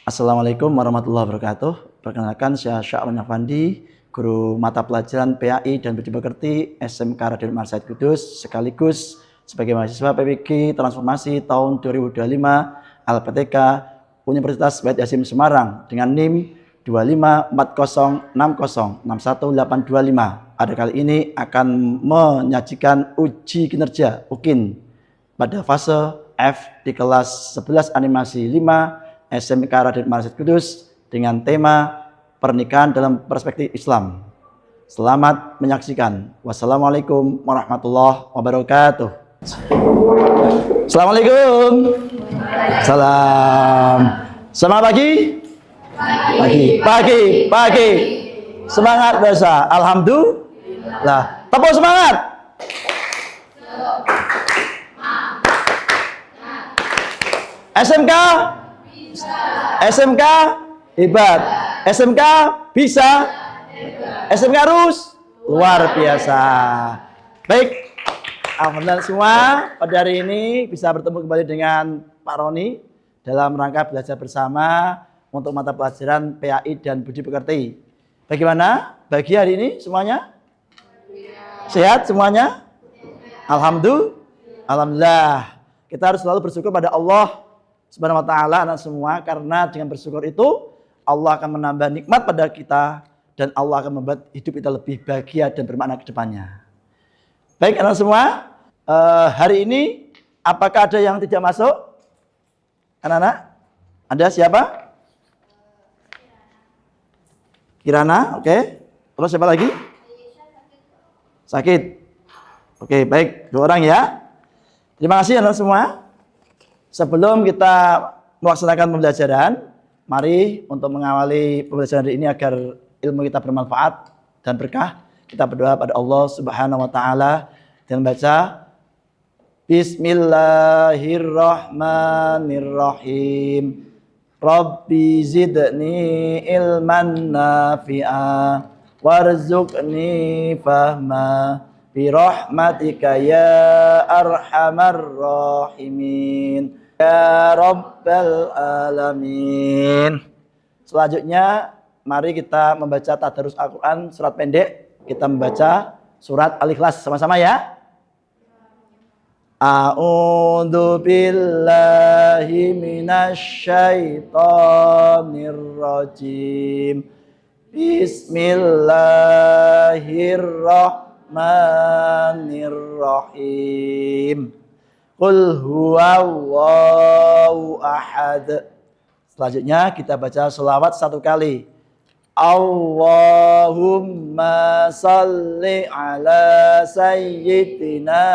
Assalamualaikum warahmatullahi wabarakatuh. Perkenalkan, saya Sya'wan Afandi, guru mata pelajaran PAI dan Budi Pekerti SMK Raden Umar Said Kudus, sekaligus sebagai mahasiswa PPG Transformasi tahun 2025 LPTK Universitas Wahid Hasyim Semarang dengan NIM 2540606185. Pada kali ini akan menyajikan uji kinerja UKIN pada fase F di kelas 11 animasi 5 SMK Raden Umar Said Kudus dengan tema pernikahan dalam perspektif Islam. Selamat menyaksikan. Wassalamualaikum warahmatullahi wabarakatuh. Assalamualaikum. Salam. Semangat pagi? Pagi. Semangat biasa. Alhamdulillah. Tepuk semangat. SMK hebat. SMK bisa. SMK harus luar biasa. Baik, alhamdulillah semua pada hari ini bisa bertemu kembali dengan Pak Roni dalam rangka belajar bersama untuk mata pelajaran PAI dan Budi Pekerti. Bagaimana bagi hari ini semuanya? Sehat semuanya? Alhamdulillah. Kita harus selalu bersyukur pada Allah Subhanahu wa ta'ala anak semua, karena dengan bersyukur itu Allah akan menambah nikmat pada kita dan Allah akan membuat hidup kita lebih bahagia dan bermakna ke depannya. Baik anak semua, hari ini apakah ada yang tidak masuk? Anak-anak? Ada siapa? Kirana, oke. Terus siapa lagi? Sakit. Oke, baik. 2 orang ya. Terima kasih anak semua. Sebelum kita melaksanakan pembelajaran, mari untuk mengawali pembelajaran hari ini agar ilmu kita bermanfaat dan berkah, kita berdoa pada Allah Subhanahu wa taala dengan baca Bismillahirrahmanirrahim. Rabbi zidni ilman nafi'a warzuqni fahma bi rahmatika ya arhamar rahimin. Ya Rabbal Alamin. Selanjutnya, mari kita membaca tadarus Al-Quran surat pendek. Kita membaca surat Al-Ikhlas sama-sama ya. A'udzu billahi minasyaitonir rajim. Bismillahirrahmanirrahim. Qul huwallahu ahad. Selanjutnya kita baca selawat 1 kali. Allahumma salli ala sayyidina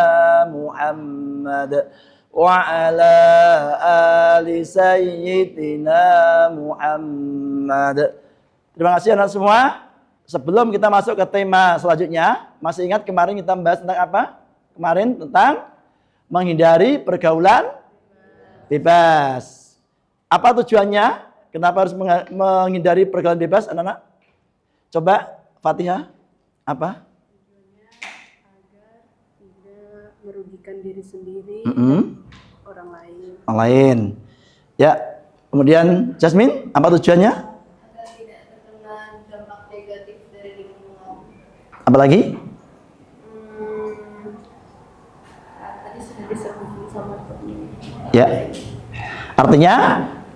Muhammad wa ala ali sayyidina Muhammad. Terima kasih anak semua. Sebelum kita masuk ke tema selanjutnya, masih ingat kemarin kita membahas tentang apa? Kemarin tentang menghindari pergaulan bebas. Apa tujuannya? Kenapa harus menghindari pergaulan bebas, anak-anak? Coba, Fatihah. Apa? Tujuannya agar tidak merugikan diri sendiri orang lain. Orang lain. Ya. Kemudian, Jasmine, apa tujuannya? Agar tidak terkena dampak negatif dari lingkungan. Apa lagi? Tadi sudah disebutkan sama teman. Ya. Artinya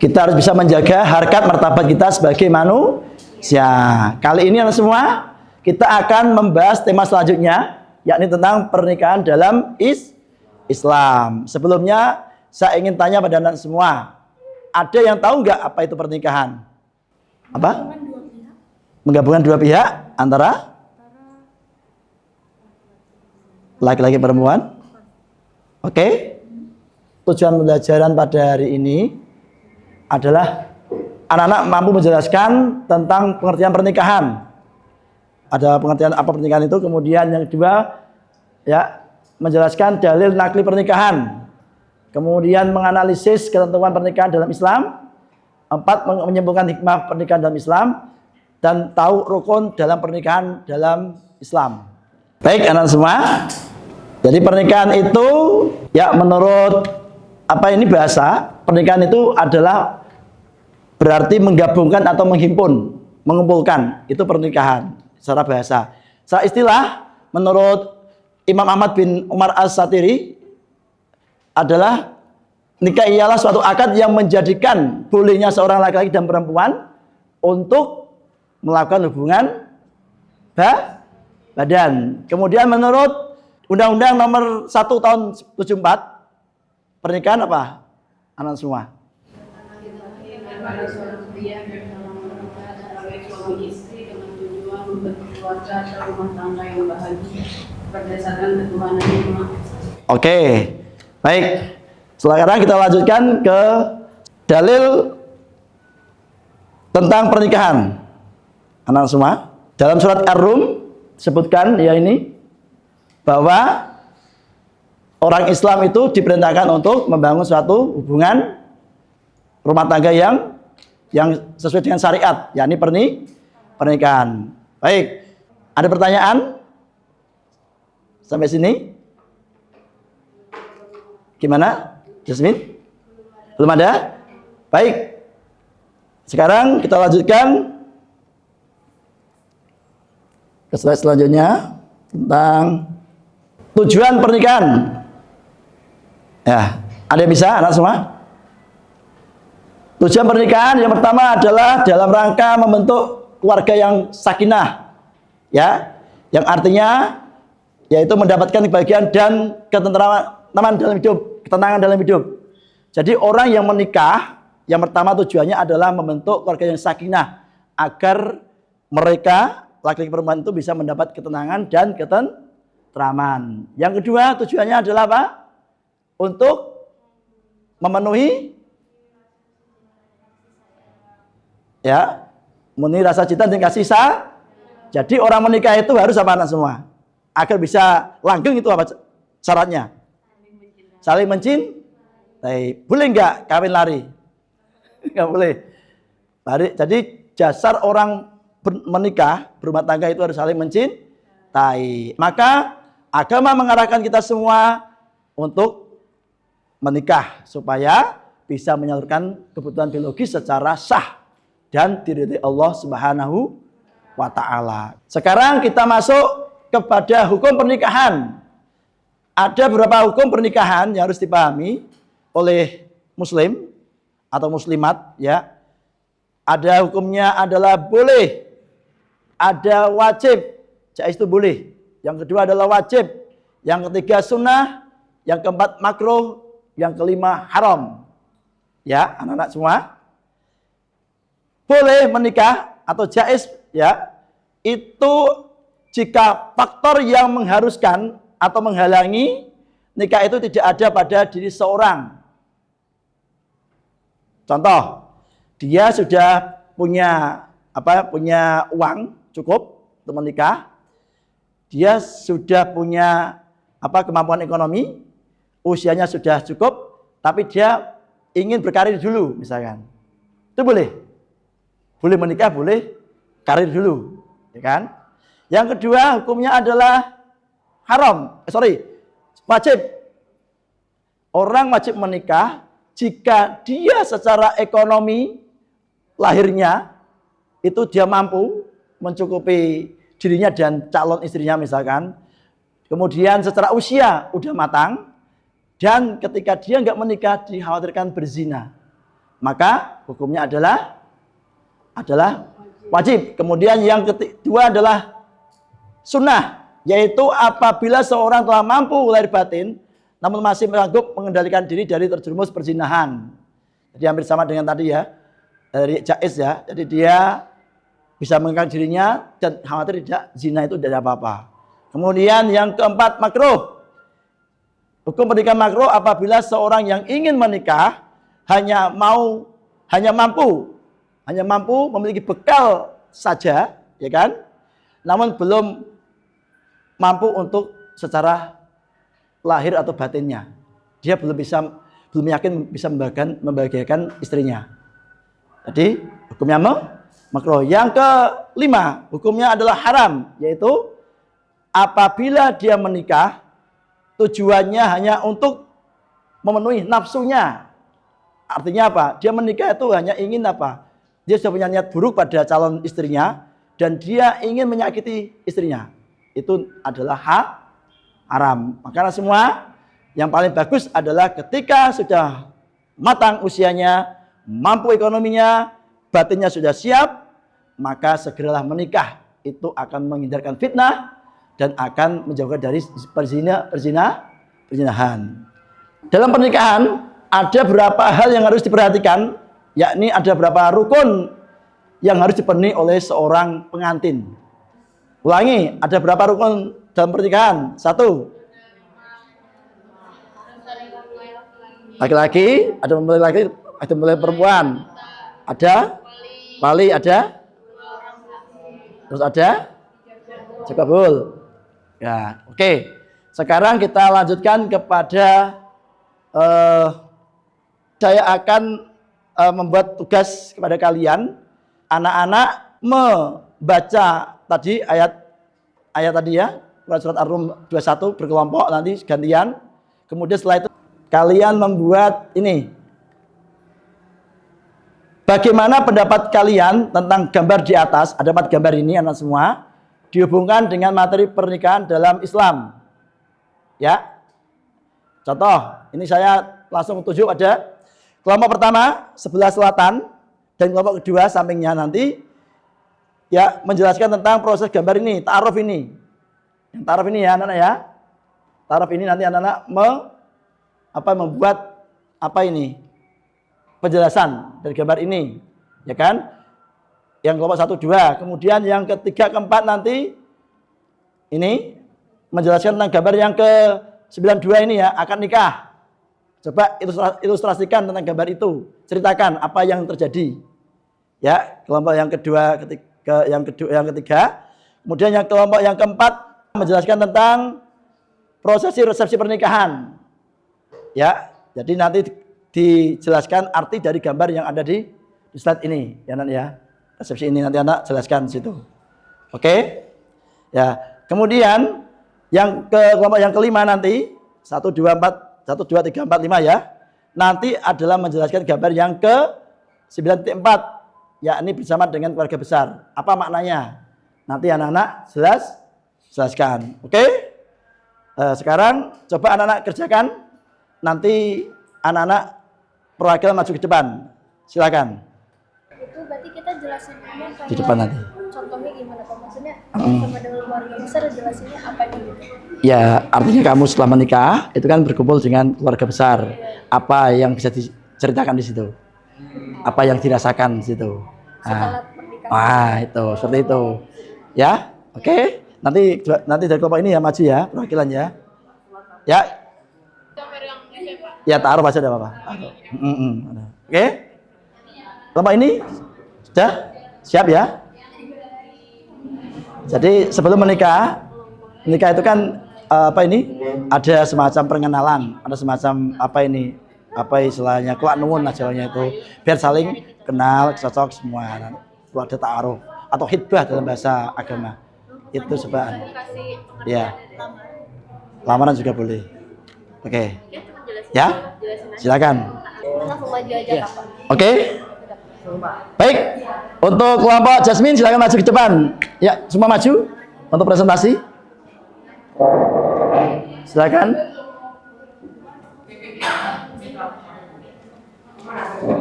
kita harus bisa menjaga harkat martabat kita sebagai manusia. Kali ini anak semua kita akan membahas tema selanjutnya, yakni tentang pernikahan dalam Islam. Sebelumnya saya ingin tanya pada anak semua, ada yang tahu nggak apa itu pernikahan? Apa? Menggabungkan 2 pihak antara laki-laki perempuan. Oke. Tujuan pembelajaran pada hari ini adalah anak-anak mampu menjelaskan tentang pengertian pernikahan. Ada pengertian apa pernikahan itu, kemudian yang kedua ya menjelaskan dalil nakli pernikahan. Kemudian menganalisis ketentuan pernikahan dalam Islam. 4 menyimpulkan hikmah pernikahan dalam Islam dan tahu rukun dalam pernikahan dalam Islam. Baik anak semua. Jadi pernikahan itu ya menurut apa ini bahasa, pernikahan itu adalah berarti menggabungkan atau menghimpun, mengumpulkan. Itu pernikahan secara bahasa. Secara istilah, menurut Imam Ahmad bin Umar As-Satiri adalah nikah ialah suatu akad yang menjadikan bolehnya seorang laki-laki dan perempuan untuk melakukan hubungan badan. Kemudian menurut Undang-Undang Nomor 1 Tahun 74, pernikahan apa? Anak semua. Pada suatu pria sebagai suami istri dengan tujuan berkeluarga atau rumah tangga yang bahagia berdasarkan ketuhanan yang Maha Esa. Oke, baik. Sekarang kita lanjutkan ke dalil tentang pernikahan. Anak semua, dalam surat Ar-Rum sebutkan ya ini bahwa orang Islam itu diperintahkan untuk membangun suatu hubungan rumah tangga yang sesuai dengan syariat, yakni pernikahan. Baik, ada pertanyaan sampai sini? Gimana, Jasmine? Belum ada? Baik. Sekarang kita lanjutkan ke slide selanjutnya tentang tujuan pernikahan. Ya, ada yang bisa, anak semua? Tujuan pernikahan yang pertama adalah dalam rangka membentuk keluarga yang sakinah, ya, yang artinya yaitu mendapatkan kebahagiaan dan ketentraman dalam hidup, ketenangan dalam hidup. Jadi orang yang menikah, yang pertama tujuannya adalah membentuk keluarga yang sakinah agar mereka laki-laki perempuan itu bisa mendapat ketenangan dan ketentraman. Yang kedua tujuannya adalah apa? Untuk memenuhi memenuhi rasa cinta dan kasih sayang. Jadi orang menikah itu harus apa anak semua? Agar bisa langgeng itu apa syaratnya? Saling mencintai. Boleh nggak kawin lari? Nggak boleh. Lari. Jadi dasar orang menikah, berumah tangga itu harus saling mencintai. Maka agama mengarahkan kita semua untuk menikah supaya bisa menyalurkan kebutuhan biologis secara sah dan diridhai Allah Subhanahu wa taala. Sekarang kita masuk kepada hukum pernikahan. Ada beberapa hukum pernikahan yang harus dipahami oleh muslim atau muslimat, ya. Ada hukumnya adalah boleh, ada wajib. Jaiz itu boleh. Yang kedua adalah wajib. Yang ketiga sunnah, yang keempat makruh, yang kelima haram. Ya, anak-anak semua. Boleh menikah atau jaiz, ya, itu jika faktor yang mengharuskan atau menghalangi nikah itu tidak ada pada diri seorang. Contoh, dia sudah punya uang cukup untuk menikah, dia sudah punya kemampuan ekonomi, usianya sudah cukup, tapi dia ingin berkarir dulu, misalkan, itu boleh menikah, boleh karir dulu, ya kan? Yang kedua hukumnya adalah haram, wajib. Orang wajib menikah jika dia secara ekonomi lahirnya itu dia mampu mencukupi dirinya dan calon istrinya misalkan. Kemudian secara usia udah matang dan ketika dia nggak menikah dikhawatirkan berzina, maka hukumnya adalah wajib. Kemudian yang kedua adalah sunnah, yaitu apabila seorang telah mampu lahir batin namun masih sanggup mengendalikan diri dari terjerumus perzinahan. Jadi hampir sama dengan tadi ya, dari jaiz ya. Jadi dia bisa mengendalikan dirinya dan khawatir tidak zina itu tidak apa-apa. Kemudian yang keempat makruh. Hukum pernikahan makruh apabila seorang yang ingin menikah hanya mampu memiliki bekal saja, ya kan? Namun belum mampu untuk secara lahir atau batinnya. Dia belum yakin bisa membahagiakan istrinya. Jadi hukumnya makruh. Yang kelima, hukumnya adalah haram, yaitu apabila dia menikah tujuannya hanya untuk memenuhi nafsunya. Artinya apa? Dia menikah itu hanya ingin dia sudah punya niat buruk pada calon istrinya dan dia ingin menyakiti istrinya, itu adalah haram. Makanya semua yang paling bagus adalah ketika sudah matang usianya, mampu ekonominya, batinnya sudah siap, maka segeralah menikah. Itu akan menghindarkan fitnah dan akan menjauhkan dari perzinahan. Dalam pernikahan ada beberapa hal yang harus diperhatikan, yakni ada beberapa rukun yang harus dipenuhi oleh seorang pengantin. Ulangi, ada berapa rukun dalam pernikahan? 1, laki-laki, ada mempelai laki, ada mempelai perempuan, ada wali, ada, terus ada kabul. Ya, oke. Sekarang kita lanjutkan kepada saya akan membuat tugas kepada kalian, anak-anak membaca tadi ayat tadi ya, surat Ar-Rum 21 berkelompok nanti gantian. Kemudian setelah itu kalian membuat ini. Bagaimana pendapat kalian tentang gambar di atas? Ada 4 gambar ini anak semua, dihubungkan dengan materi pernikahan dalam Islam. Ya. Contoh, ini saya langsung tunjuk ada kelompok pertama sebelah selatan dan kelompok kedua sampingnya nanti ya menjelaskan tentang proses gambar ini, ta'aruf ini. Yang ta'aruf ini ya anak-anak ya. Ta'aruf ini nanti anak-anak membuat penjelasan dari gambar ini, ya kan? Yang kelompok 1, 2, kemudian yang ketiga, keempat nanti ini menjelaskan tentang gambar yang ke-92 ini ya, akan nikah. Coba ilustrasikan tentang gambar itu, ceritakan apa yang terjadi. Ya, kelompok yang kedua, yang ketiga, kemudian yang kelompok yang keempat menjelaskan tentang prosesi resepsi pernikahan. Ya, jadi nanti dijelaskan arti dari gambar yang ada di slide ini, ya nanti ya. Resepsi ini nanti anak jelaskan di situ. Oke? Ya, kemudian yang kelompok yang kelima nanti 1 2 4 1 2 3 4 5 ya. Nanti adalah menjelaskan gambar yang ke 9.4, yakni bersama dengan keluarga besar. Apa maknanya? Nanti anak-anak jelaskan. Oke? Sekarang coba anak-anak kerjakan. Nanti anak-anak perwakilan maju ke depan. Silakan. Itu berarti kita jelasinnya Di depan nanti. Contohnya gimana Pak? Maksudnya sama dengan keluarga besar jelasinnya apa gitu? Ya, artinya kamu setelah menikah itu kan berkumpul dengan keluarga besar. Apa yang bisa diceritakan di situ? Apa yang dirasakan di situ? Setelah pernikahan. Itu seperti itu. Ya, oke. Nanti dari kelompok ini ya maju ya, perwakilan ya. Ya. Ya, taruh aja ada apa-apa. Oke. Kelompok ini sudah siap ya? Jadi sebelum menikah itu kan ada semacam pengenalan, ada semacam istilahnya kuat nuwun ajalnya itu biar saling kenal, cocok semua. Lalu ada ta'aruf atau hitbah dalam bahasa agama. Itu sebab ya. Lamaran juga boleh. Oke. Ya? Silakan. Langsung maju aja Pak. Oke. Baik. Untuk kelompok Jasmine silakan maju ke depan. Ya, semua maju untuk presentasi. Silakan.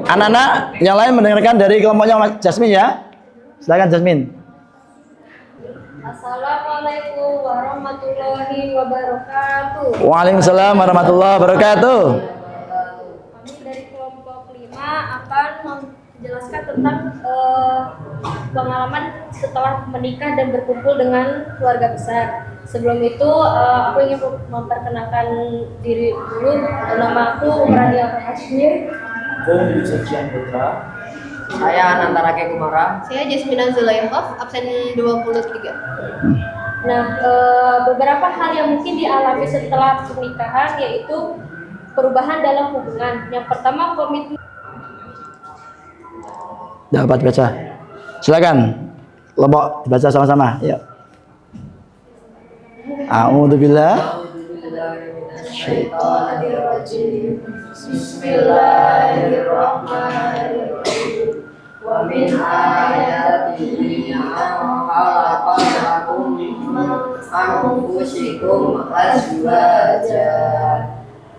Anak-anak yang lain mendengarkan dari kelompoknya Jasmine ya. Silakan Jasmine. Assalamualaikum warahmatullahi wabarakatuh. Waalaikumsalam warahmatullahi wabarakatuh. Kami dari kelompok 5 akan menjelaskan tentang pengalaman setelah menikah dan berkumpul dengan keluarga besar. Sebelum itu aku ingin memperkenalkan diri dulu. Nama aku Rania Hashmir. Saya Anantara K. Kumara. Saya Jasmina Zulaikhof, absen 23. Nah, beberapa hal yang mungkin dialami setelah pernikahan yaitu perubahan dalam hubungan. Yang pertama komitmen. Dapat baca. Silakan. Kelompok dibaca sama-sama. Ya. A'udzubillah. Bismillahirrahmanirrahim. Wa ومن آياته أن خلق لكم من أنفسكم أزواجا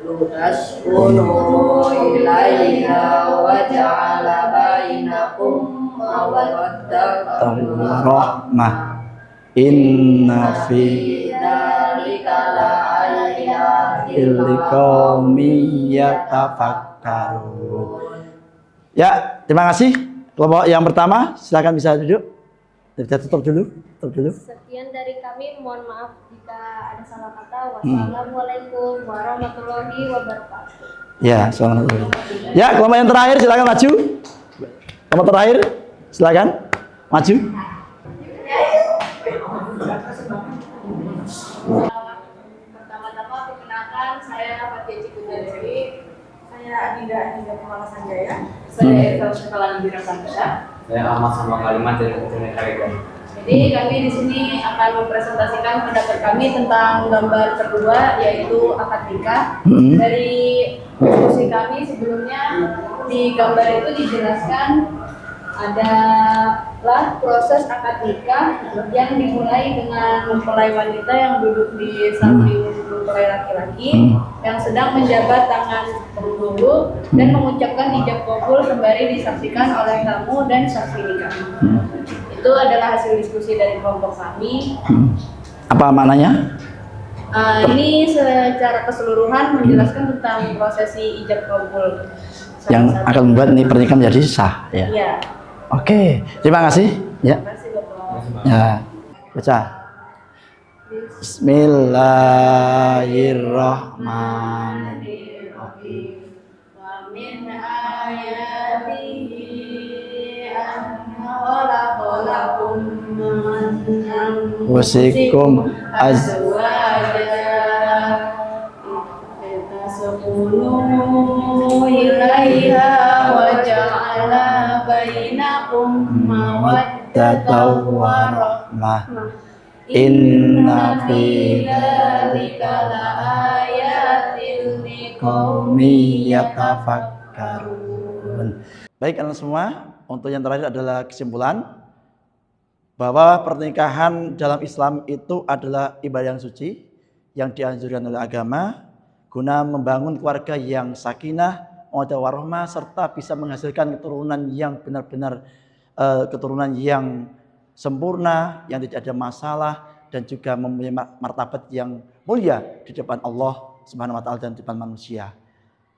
لتسكنوا إليها وجعل بينكم مودة Warahmah. Inna fi dzalika laayatin liqaumin yatafakkarun. Ya, terima kasih. Kelompok yang pertama, silakan bisa duduk. Kita tutup dulu. Sekian dari kami, mohon maaf jika ada salah kata. Wassalamualaikum warahmatullahi wabarakatuh. Ya, assalamualaikum. Ya, kelompok yang terakhir silakan maju. Kelompok terakhir silakan maju. Pertama-tama perkenalkan, saya Fatia Cikudari, saya Adinda Kumala Sanjaya, saya Eva Sekala Nabira Santosa. Saya Ahmad sama kalimat dari Ketua Karega. Jadi kami di sini akan mempresentasikan pendapat kami tentang gambar kedua, yaitu akad nikah. Dari diskusi kami sebelumnya di gambar itu dijelaskan adalah proses akad nikah yang dimulai dengan mempelai wanita yang duduk di samping mempelai laki-laki yang sedang menjabat tangan penghulu dan mengucapkan ijab kabul sembari disaksikan oleh tamu dan saksi nikah. Itu adalah hasil diskusi dari kelompok kami. Apa maknanya? Ini secara keseluruhan menjelaskan tentang prosesi ijab kabul Yang akan membuat ini pernikahan menjadi sah, ya. Iya. Oke, terima kasih. Ya. Terima kasih Bapak. Ya. Baca. Bismillahirrahmanirrahim. Wa min ayatihi an khalaqalakum min Wasikum tasqulu ilaiha wa ja'ala bainakum mawaddatan wa warahmah. Inna fi dzalika laayatin qaumi yatafakkarun. Baik anak semua, untuk yang terakhir adalah kesimpulan bahwa pernikahan dalam Islam itu adalah ibadah yang suci yang dianjurkan oleh agama guna membangun keluarga yang sakinah, mawaddah warahmah serta bisa menghasilkan keturunan yang benar-benar keturunan yang sempurna, yang tidak ada masalah dan juga mempunyai martabat yang mulia di depan Allah Subhanahu wa taala dan di depan manusia.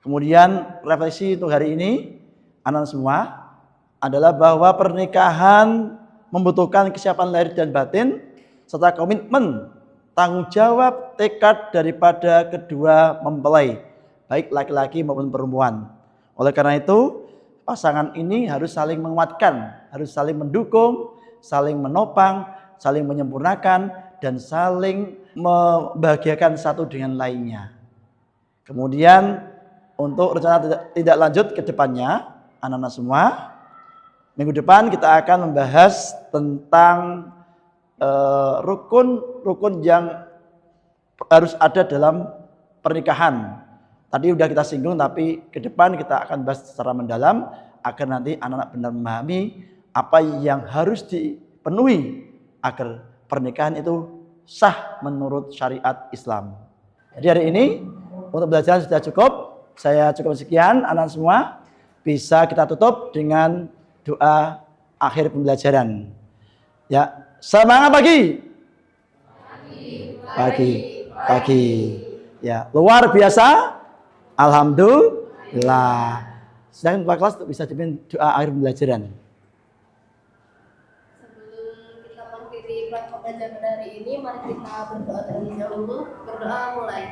Kemudian refleksi untuk hari ini anak semua adalah bahwa pernikahan membutuhkan kesiapan lahir dan batin serta komitmen, tanggung jawab, tekad daripada kedua mempelai, baik laki-laki maupun perempuan. Oleh karena itu, pasangan ini harus saling menguatkan, harus saling mendukung, saling menopang, saling menyempurnakan, dan saling membahagiakan satu dengan lainnya. Kemudian untuk rencana tidak lanjut ke depannya, anak-anak semua, minggu depan kita akan membahas tentang rukun yang harus ada dalam pernikahan. Tadi sudah kita singgung, tapi ke depan kita akan bahas secara mendalam agar nanti anak-anak benar memahami apa yang harus dipenuhi agar pernikahan itu sah menurut syariat Islam. Jadi hari ini untuk belajar sudah cukup. Saya cukup sekian, anak semua. Bisa kita tutup dengan doa akhir pembelajaran. Ya, semangat pagi. Pagi. Ya, luar biasa. Alhamdulillah. Sedang Pak kelas bisa dipimpin doa akhir pembelajaran. Sebelum kita mengakhiri platform pelajaran hari ini, mari kita berdoa terlebih dahulu. Berdoa mulai.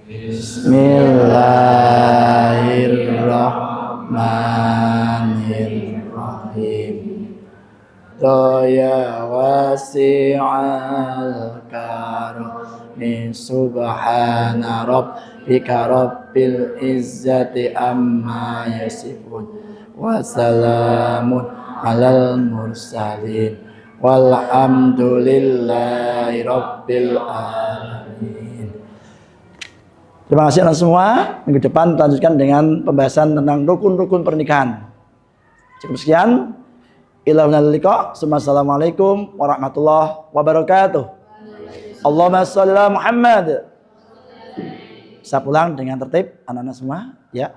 Bismillahirrahmanirrahim. Daya wasi'al karami subhana rabbika rabbil izzati amma yasifun wa salamun alal mursalin walhamdulillahi rabbil alamin. Terima kasih anak semua. Minggu depan kita lanjutkan dengan pembahasan tentang rukun-rukun pernikahan. Cukup sekian. Ila huna liqa. Assalamualaikum warahmatullahi wabarakatuh. Allahumma shalli ala Muhammad. Bisa pulang dengan tertib anak-anak semua, ya.